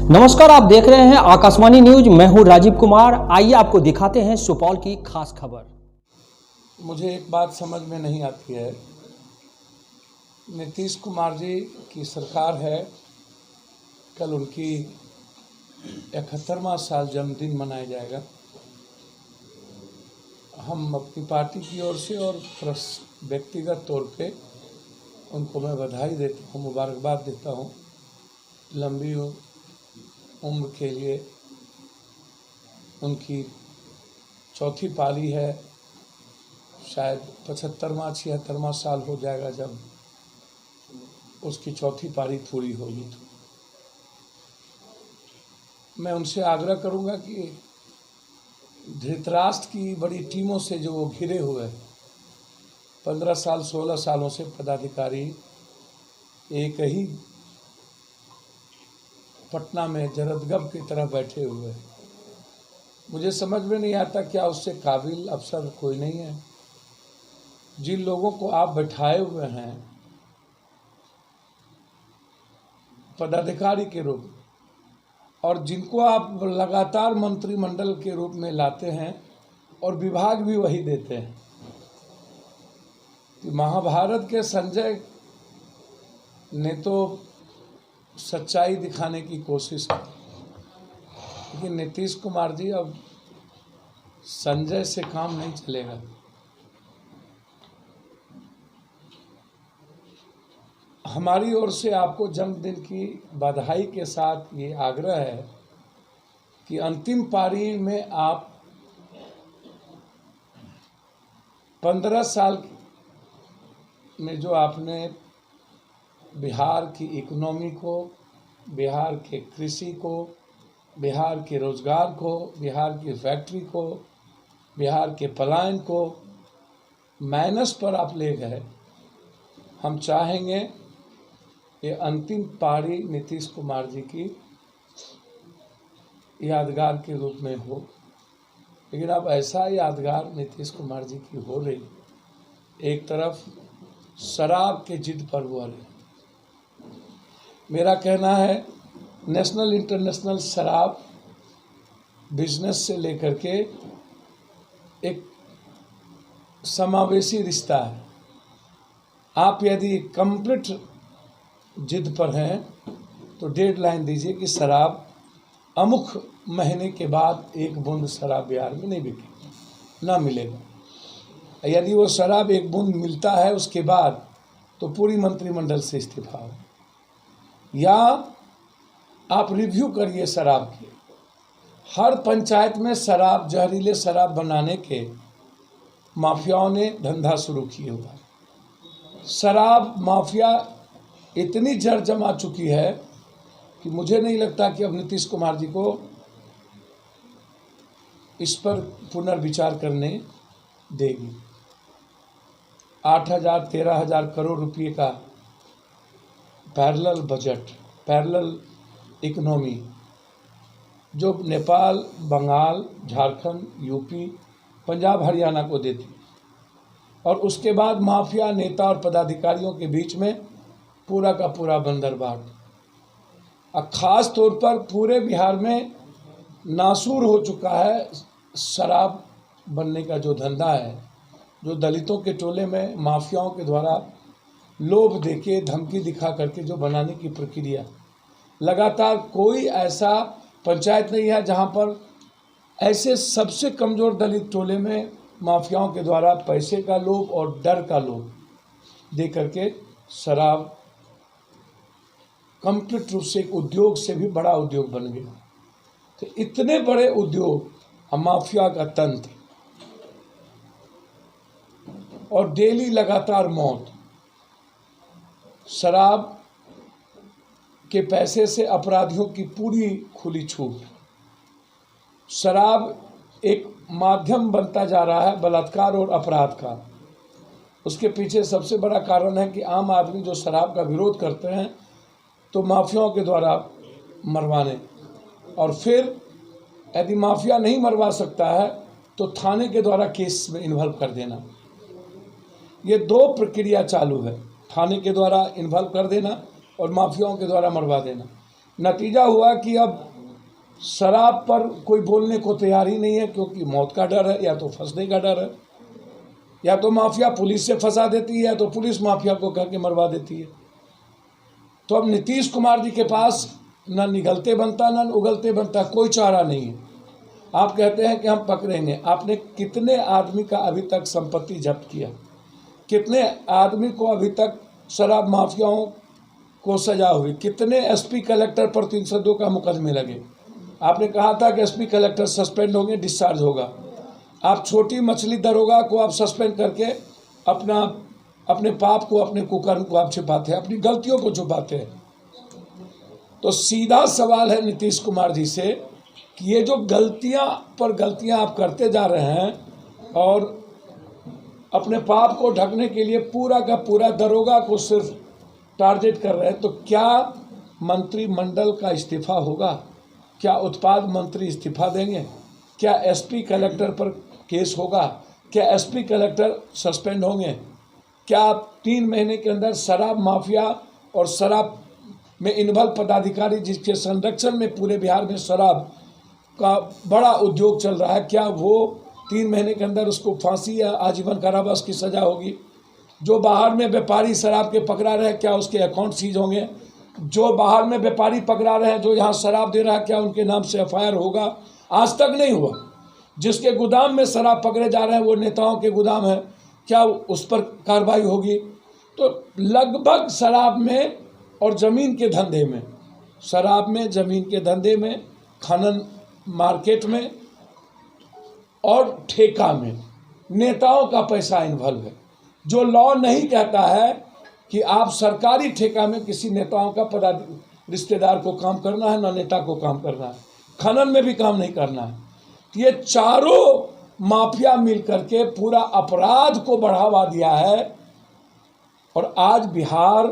नमस्कार, आप देख रहे हैं आकाशवाणी न्यूज। मैं हूं राजीव कुमार। आइए आपको दिखाते हैं सुपौल की खास खबर। मुझे एक बात समझ में नहीं आती है। नीतीश कुमार जी की सरकार है, कल उनकी 71वां साल जन्मदिन मनाया जाएगा। हम अपनी पार्टी की ओर से और व्यक्तिगत तौर पे उनको मैं बधाई देता हूँ, मुबारकबाद देता हूँ। लंबी उम्र के लिए उनकी चौथी पारी है, शायद 75वां 76वां साल हो जाएगा जब उसकी चौथी पारी पूरी होगी। तो मैं उनसे आग्रह करूंगा कि धृतराष्ट्र की बड़ी टीमों से जो वो घिरे हुए 15 साल 16 सालों से पदाधिकारी एक ही पटना में जरदगब की तरह बैठे हुए हैं। मुझे समझ में नहीं आता क्या उससे काबिल अफसर कोई नहीं है। जिन लोगों को आप बैठाए हुए हैं पदाधिकारी के रूप में और जिनको आप लगातार मंत्रिमंडल के रूप में लाते हैं और विभाग भी वही देते हैं, कि महाभारत के संजय ने तो सच्चाई दिखाने की कोशिश की, लेकिन नीतीश कुमार जी अब संजय से काम नहीं चलेगा। हमारी ओर से आपको जन्मदिन की बधाई के साथ ये आग्रह है कि अंतिम पारी में आप 15 साल में जो आपने बिहार की इकोनॉमी को, बिहार के कृषि को, बिहार के रोजगार को, बिहार की फैक्ट्री को, बिहार के पलायन को माइनस पर आप ले गए। हम चाहेंगे ये अंतिम पारी नीतीश कुमार जी की यादगार के रूप में हो, लेकिन अब ऐसा यादगार नीतीश कुमार जी की हो रही, एक तरफ शराब के जिद पर हुआ रही। मेरा कहना है नेशनल इंटरनेशनल शराब बिजनेस से लेकर के एक समावेशी रिश्ता है। आप यदि कंप्लीट जिद पर हैं तो डेडलाइन दीजिए कि शराब अमुक महीने के बाद एक बूंद शराब बिहार में नहीं बिकेगी, ना मिलेगा। यदि वो शराब एक बूंद मिलता है उसके बाद तो पूरी मंत्रिमंडल से इस्तीफा हो, या आप रिव्यू करिए शराब की। हर पंचायत में शराब, जहरीले शराब बनाने के माफियाओं ने धंधा शुरू किया हुआ। शराब माफिया इतनी जड़ जमा चुकी है कि मुझे नहीं लगता कि अब नीतीश कुमार जी को इस पर पुनर्विचार करने देगी। 8,000 13,000 करोड़ रुपए का पैरेलल बजट, पैरेलल इकोनॉमी जो नेपाल, बंगाल, झारखंड, यूपी, पंजाब, हरियाणा को देती, और उसके बाद माफिया नेता और पदाधिकारियों के बीच में पूरा का पूरा बंदरबाट। और ख़ास तौर पर पूरे बिहार में नासूर हो चुका है शराब बनने का जो धंधा है, जो दलितों के टोले में माफियाओं के द्वारा लोभ देके, धमकी दिखा करके जो बनाने की प्रक्रिया। लगातार कोई ऐसा पंचायत नहीं है जहां पर ऐसे सबसे कमज़ोर दलित टोले में माफियाओं के द्वारा पैसे का लोभ और डर का लोभ दे करके शराब कंप्लीट रूप से एक उद्योग से भी बड़ा उद्योग बन गया। तो इतने बड़े उद्योग, माफिया का तंत्र, और डेली लगातार मौत, शराब के पैसे से अपराधियों की पूरी खुली छूट। शराब एक माध्यम बनता जा रहा है बलात्कार और अपराध का। उसके पीछे सबसे बड़ा कारण है कि आम आदमी जो शराब का विरोध करते हैं तो माफियाओं के द्वारा मरवाने, और फिर यदि माफिया नहीं मरवा सकता है तो थाने के द्वारा केस में इन्वॉल्व कर देना। ये दो प्रक्रिया चालू है, थाने के द्वारा इन्वॉल्व कर देना और माफियाओं के द्वारा मरवा देना। नतीजा हुआ कि अब शराब पर कोई बोलने को तैयार ही नहीं है, क्योंकि मौत का डर है, या तो फंसने का डर है, या तो माफिया पुलिस से फंसा देती है, या तो पुलिस माफिया को करके मरवा देती है। तो अब नीतीश कुमार जी के पास न निगलते बनता न उगलते बनता, कोई चारा नहीं है। आप कहते हैं कि हम पकड़ेंगे, आपने कितने आदमी का अभी तक संपत्ति जब्त किया, कितने आदमी को अभी तक शराब माफियाओं को सजा हुई, कितने एसपी कलेक्टर पर 302 का मुकदमे लगे। आपने कहा था कि एसपी कलेक्टर सस्पेंड होंगे, डिस्चार्ज होगा। आप छोटी मछली दरोगा को आप सस्पेंड करके अपने पाप को, अपने कुकर्म को आप छिपाते हैं, अपनी गलतियों को छुपाते हैं। तो सीधा सवाल है नीतीश कुमार जी से कि ये जो गलतियां पर गलतियां आप करते जा रहे हैं और अपने पाप को ढकने के लिए पूरा का पूरा दरोगा को सिर्फ टारगेट कर रहे हैं, तो क्या मंत्रिमंडल का इस्तीफा होगा? क्या उत्पाद मंत्री इस्तीफा देंगे? क्या एसपी कलेक्टर पर केस होगा? क्या एसपी कलेक्टर सस्पेंड होंगे? क्या 3 महीने के अंदर शराब माफिया और शराब में इन्वॉल्व पदाधिकारी जिसके संरक्षण में पूरे बिहार में शराब का बड़ा उद्योग चल रहा है, क्या वो 3 महीने के अंदर उसको फांसी या आजीवन कारावास की सज़ा होगी? जो बाहर में व्यापारी शराब के पकड़ा रहे, क्या उसके अकाउंट सीज होंगे? जो बाहर में व्यापारी पकड़ा रहे हैं, जो यहाँ शराब दे रहा है, क्या उनके नाम से एफआईआर होगा? आज तक नहीं हुआ। जिसके गोदाम में शराब पकड़े जा रहे हैं वो नेताओं के गोदाम है, क्या उस पर कार्रवाई होगी? तो लगभग शराब में और ज़मीन के धंधे में, शराब में, ज़मीन के धंधे में, खनन मार्केट में और ठेका में नेताओं का पैसा इन्वॉल्व है। जो लॉ नहीं कहता है कि आप सरकारी ठेका में किसी नेताओं का रिश्तेदार को काम करना है, ना नेता को काम करना है, खनन में भी काम नहीं करना है। ये चारों माफिया मिलकर के पूरा अपराध को बढ़ावा दिया है और आज बिहार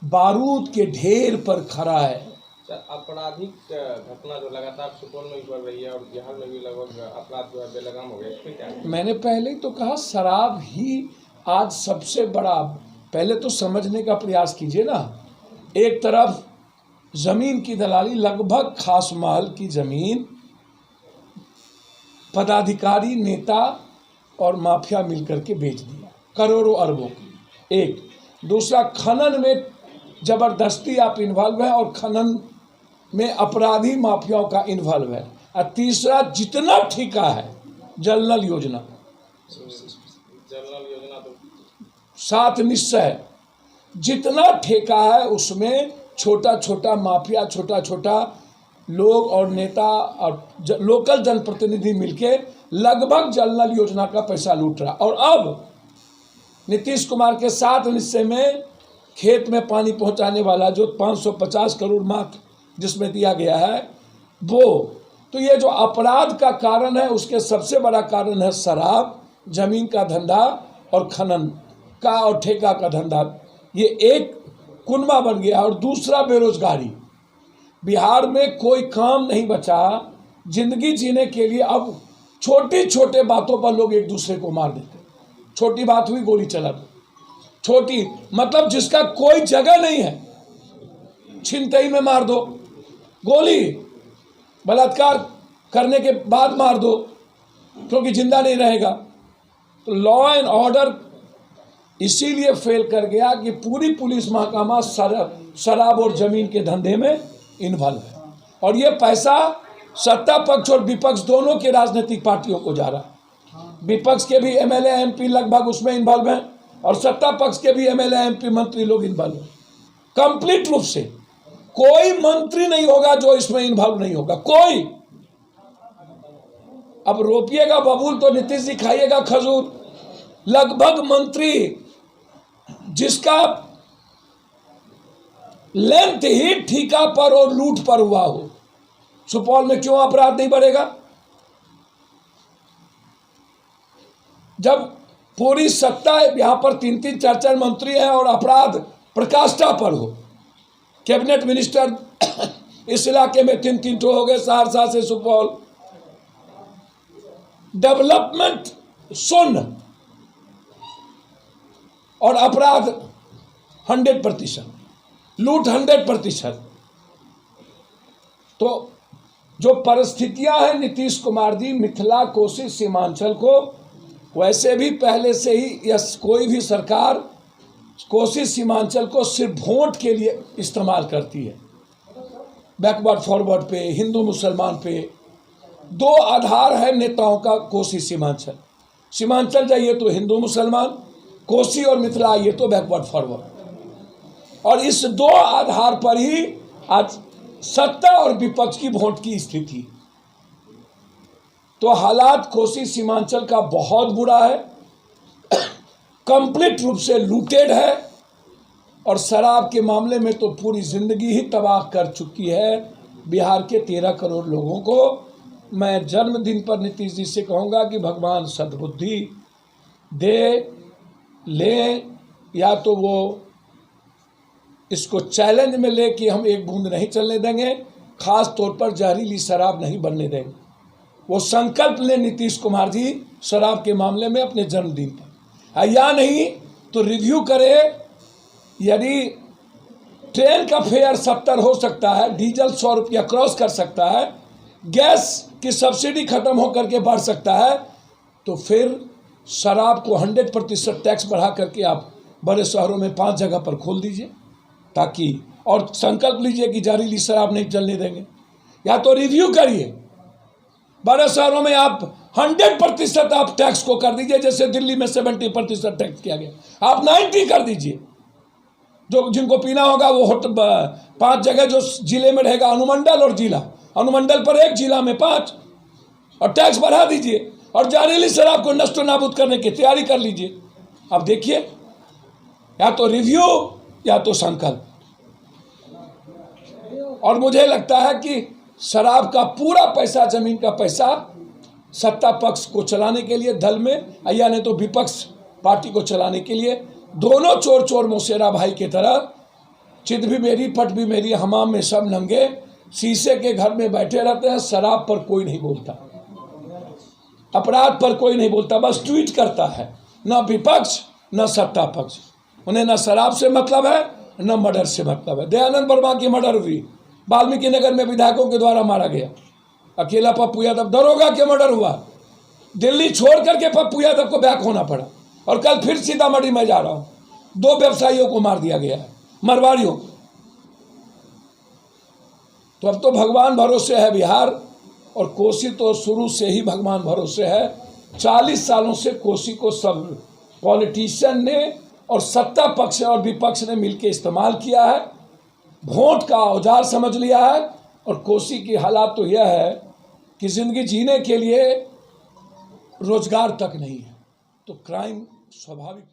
बारूद के ढेर पर खड़ा है। आपराधिक घटना जो लगातार सुपौल में भी बढ़ रही है और बिहार में भी लगभग अपराध जो है बेलगाम हो गया, इस पे क्या है? मैंने पहले ही तो कहा, शराब ही आज सबसे बड़ा, पहले तो समझने का प्रयास कीजिए ना। एक तरफ जमीन की दलाली, लगभग खास महल की जमीन पदाधिकारी, नेता और माफिया मिलकर के बेच दिया, करोड़ों अरबों की। एक दूसरा, खनन में जबरदस्ती आप इन्वॉल्व है और खनन में अपराधी माफियाओं का इन्वॉल्व है। और तीसरा, जितना ठेका है, जल नल योजना तो सात निश्चय, जितना ठेका है उसमें छोटा छोटा माफिया, छोटा छोटा लोग और नेता और लोकल जनप्रतिनिधि मिलके लगभग जल नल योजना का पैसा लूट रहा। और अब नीतीश कुमार के 7 निश्चय में खेत में पानी पहुंचाने वाला जो 550 करोड़ मात्र जिसमें दिया गया है वो, तो ये जो अपराध का कारण है उसके सबसे बड़ा कारण है शराब, जमीन का धंधा और खनन का और ठेका का धंधा। ये एक कुनबा बन गया। और दूसरा, बेरोजगारी। बिहार में कोई काम नहीं बचा। जिंदगी जीने के लिए अब छोटी छोटे बातों पर लोग एक दूसरे को मार देते। छोटी बात हुई, गोली चला दो। छोटी मतलब जिसका कोई जगह नहीं है, छिनतई में मार दो गोली, बलात्कार करने के बाद मार दो क्योंकि जिंदा नहीं रहेगा। तो लॉ एंड ऑर्डर इसीलिए फेल कर गया कि पूरी पुलिस महकमा शराब और जमीन के धंधे में इन्वॉल्व है। और ये पैसा सत्ता पक्ष और विपक्ष दोनों के राजनीतिक पार्टियों को जा रहा है। विपक्ष के भी एमएलए एमपी लगभग उसमें इन्वॉल्व हैं और सत्ता पक्ष के भी एमएलए एमपी मंत्री लोग इन्वॉल्व हैं। कंप्लीट रूप से कोई मंत्री नहीं होगा जो इसमें इन्वॉल्व नहीं होगा, कोई। अब रोपिएगा बबूल तो नीतीश जी खाइएगा खजूर। लगभग मंत्री जिसका लेंथ ही ठेका पर और लूट पर हुआ हो, सुपौल में क्यों अपराध नहीं बढ़ेगा? जब पूरी सत्ता यहां पर 3-3 4-4 मंत्री हैं और अपराध प्रकाष्ठा पर हो। कैबिनेट मिनिस्टर इस इलाके में 3-3 ठो हो गए, सहरसा से सुपौल। डेवलपमेंट शून्य और अपराध 100%, लूट 100%। तो जो परिस्थितियां हैं नीतीश कुमार जी मिथिला कोसी सीमांचल को, वैसे भी पहले से ही कोई भी सरकार कोसी सीमांचल को सिर्फ वोट के लिए इस्तेमाल करती है। बैकवर्ड फॉरवर्ड पे, हिंदू मुसलमान पे, दो आधार है नेताओं का कोसी सीमांचल। सीमांचल जाइए तो हिंदू मुसलमान, कोसी और मिथिला आइए तो बैकवर्ड फॉरवर्ड। और इस दो आधार पर ही आज सत्ता और विपक्ष की वोट की स्थिति। तो हालात कोसी सीमांचल का बहुत बुरा है, कंप्लीट रूप से लूटेड है, और शराब के मामले में तो पूरी जिंदगी ही तबाह कर चुकी है बिहार के 13 करोड़ लोगों को। मैं जन्मदिन पर नीतीश जी से कहूँगा कि भगवान सद्बुद्धि दे, ले, या तो वो इसको चैलेंज में ले कि हम एक बूंद नहीं चलने देंगे, खास तौर पर जहरीली शराब नहीं बनने देंगे। वो संकल्प ले नीतीश कुमार जी शराब के मामले में अपने जन्मदिन पर, या नहीं तो रिव्यू करे। यदि ट्रेन का फेयर 70 हो सकता है, डीजल 100 रुपया क्रॉस कर सकता है, गैस की सब्सिडी खत्म होकर के बढ़ सकता है, तो फिर शराब को 100% टैक्स बढ़ा करके आप बड़े शहरों में 5 जगह पर खोल दीजिए, ताकि, और संकल्प लीजिए कि जहरीली शराब नहीं चलने देंगे। या तो रिव्यू करिए, बड़े शहरों में आप 100% आप टैक्स को कर दीजिए, जैसे दिल्ली में 70% टैक्स किया गया, आप 90 कर दीजिए। जो जिनको पीना होगा वो 5 जगह जो जिले में रहेगा, अनुमंडल और जिला, अनुमंडल पर 1, जिला में 5, और टैक्स बढ़ा दीजिए, और जहरीली शराब को नष्ट नाबूद करने की तैयारी कर लीजिए। अब देखिए, या तो रिव्यू या तो संकल्प। और मुझे लगता है कि शराब का पूरा पैसा, जमीन का पैसा सत्ता पक्ष को चलाने के लिए दल में, या नहीं तो विपक्ष पार्टी को चलाने के लिए, दोनों चोर चोर मौसेरा भाई की तरह, चित भी मेरी पट भी मेरी, हमाम में सब नंगे, शीशे के घर में बैठे रहते हैं। शराब पर कोई नहीं बोलता, अपराध पर कोई नहीं बोलता, बस ट्वीट करता है। न विपक्ष न सत्ता पक्ष, उन्हें न शराब से मतलब है न मर्डर से मतलब है। दयानंद वर्मा की मर्डर हुई, वाल्मीकि नगर में विधायकों के द्वारा मारा गया, अकेला पप्पू यादव, दरोगा के मर्डर हुआ, दिल्ली छोड़ करके पप्पू यादव को बैक होना पड़ा, और कल फिर सीतामढ़ी में जा रहा हूं, 2 व्यवसायियों को मार दिया गया है, मरवाड़ियों। तो अब तो भगवान भरोसे है बिहार, और कोसी तो शुरू से ही भगवान भरोसे है। 40 सालों से कोसी को सब पॉलिटिशियन ने और सत्ता पक्ष और विपक्ष ने मिलकर इस्तेमाल किया है, वोट का औजार समझ लिया है। और कोसी की हालात तो यह है कि जिंदगी जीने के लिए रोजगार तक नहीं है, तो क्राइम स्वाभाविक